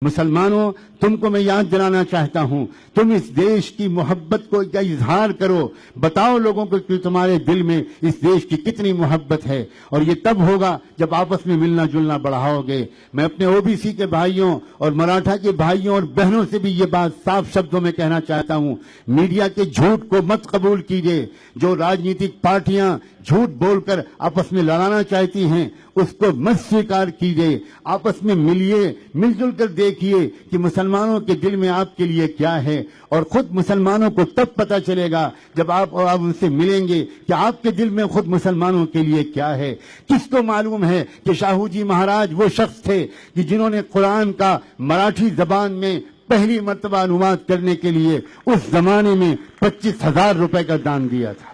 مسلمانوں، تم کو میں یاد دلانا چاہتا ہوں، تم اس دیش کی محبت کو کا اظہار کرو، بتاؤ لوگوں کو کہ تمہارے دل میں اس دیش کی کتنی محبت ہے، اور یہ تب ہوگا جب آپس میں ملنا جلنا بڑھاؤ گے۔ میں اپنے OBC کے بھائیوں اور مراٹھا کے بھائیوں اور بہنوں سے بھی یہ بات صاف شبدوں میں کہنا چاہتا ہوں، میڈیا کے جھوٹ کو مت قبول کیجیے۔ جو راجنیتک پارٹیاں جھوٹ بول کر آپس میں لڑانا چاہتی ہیں اس کو مت سویکار کیجیے، آپس میں ملیے، مل جل کر دیکھیے کہ مسلمانوں کے دل میں آپ کے لیے کیا ہے، اور خود مسلمانوں کو تب پتہ چلے گا جب آپ ان سے ملیں گے کہ آپ کے دل میں خود مسلمانوں کے لیے کیا ہے۔ کس کو معلوم ہے کہ شاہو جی مہاراج وہ شخص تھے کہ جنہوں نے قرآن کا مراٹھی زبان میں پہلی مرتبہ انواد کرنے کے لیے اس زمانے میں 25,000 روپے کا دان دیا تھا۔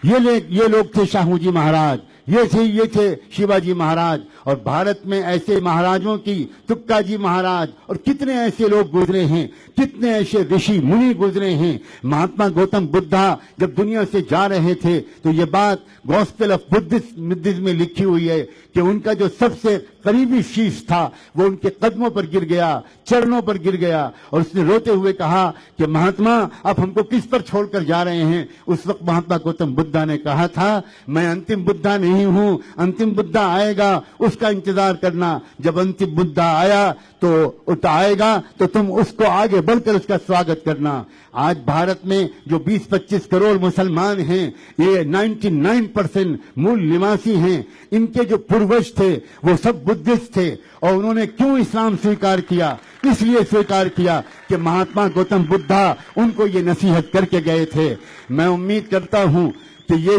یہ لوگ تھے شاہو جی مہاراج، یہ تھے شیوا جی مہاراج، اور بھارت میں ایسے مہاراجوں کی تکا جی مہاراج اور کتنے ایسے لوگ گزرے ہیں، کتنے ایسے رشی منی گزرے ہیں۔ مہاتما گوتم بدھا جب دنیا سے جا رہے تھے تو یہ بات گوسپل آف بدھزم میں لکھی ہوئی ہے کہ ان کا جو سب سے قریبی شیش تھا وہ ان کے قدموں پر گر گیا، چرنوں پر گر گیا، اور اس نے روتے ہوئے کہا کہ مہاتما اب ہم کو کس پر چھوڑ کر جا رہے ہیں۔ اس وقت مہاتما گوتم بدھا نے کہا تھا میں انتم بدھا نہیں ہوں، انتم بدھا آئے گا اس کا انتظار کرنا، جب انتم بدھا آیا تو تم اس کو آگے بڑھ کر اس کا سواگت کرنا۔ آج بھارت میں جو 20-25 کروڑ مسلمان ہیں، یہ 99% مول نواسی ہیں، ان کے جو پروج تھے وہ سب بدھسٹ تھے، اور انہوں نے کیوں اسلام سویکار کیا؟ اس لیے سویکار کیا کہ مہاتما گوتم بدھا ان کو یہ نصیحت کر کے گئے تھے۔ میں امید کرتا ہوں کہ یہ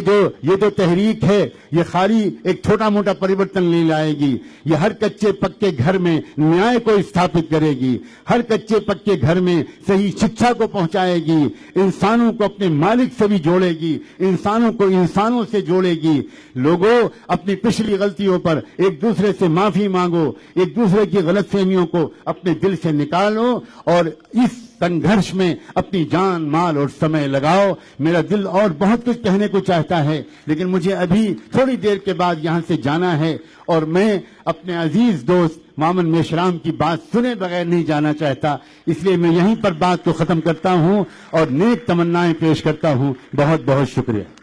جو تحریک ہے یہ خالی ایک چھوٹا موٹا پریورتن نہیں لائے گی، یہ ہر کچے پکے گھر میں نیائے کو استھاپت کرے گی، ہر کچے پکے گھر میں صحیح شکشا کو پہنچائے گی، انسانوں کو اپنے مالک سے بھی جوڑے گی، انسانوں کو انسانوں سے جوڑے گی۔ لوگوں، اپنی پچھلی غلطیوں پر ایک دوسرے سے معافی مانگو، ایک دوسرے کی غلط فہمیوں کو اپنے دل سے نکالو، اور اس سنگھرش میں اپنی جان مال اور سمے لگاؤ۔ میرا دل اور بہت کچھ کہنے کو چاہتا ہے لیکن مجھے ابھی تھوڑی دیر کے بعد یہاں سے جانا ہے، اور میں اپنے عزیز دوست مامن میشرام کی بات سنے بغیر نہیں جانا چاہتا، اس لیے میں یہیں پر بات کو ختم کرتا ہوں اور نیک تمنائیں پیش کرتا ہوں۔ بہت بہت شکریہ۔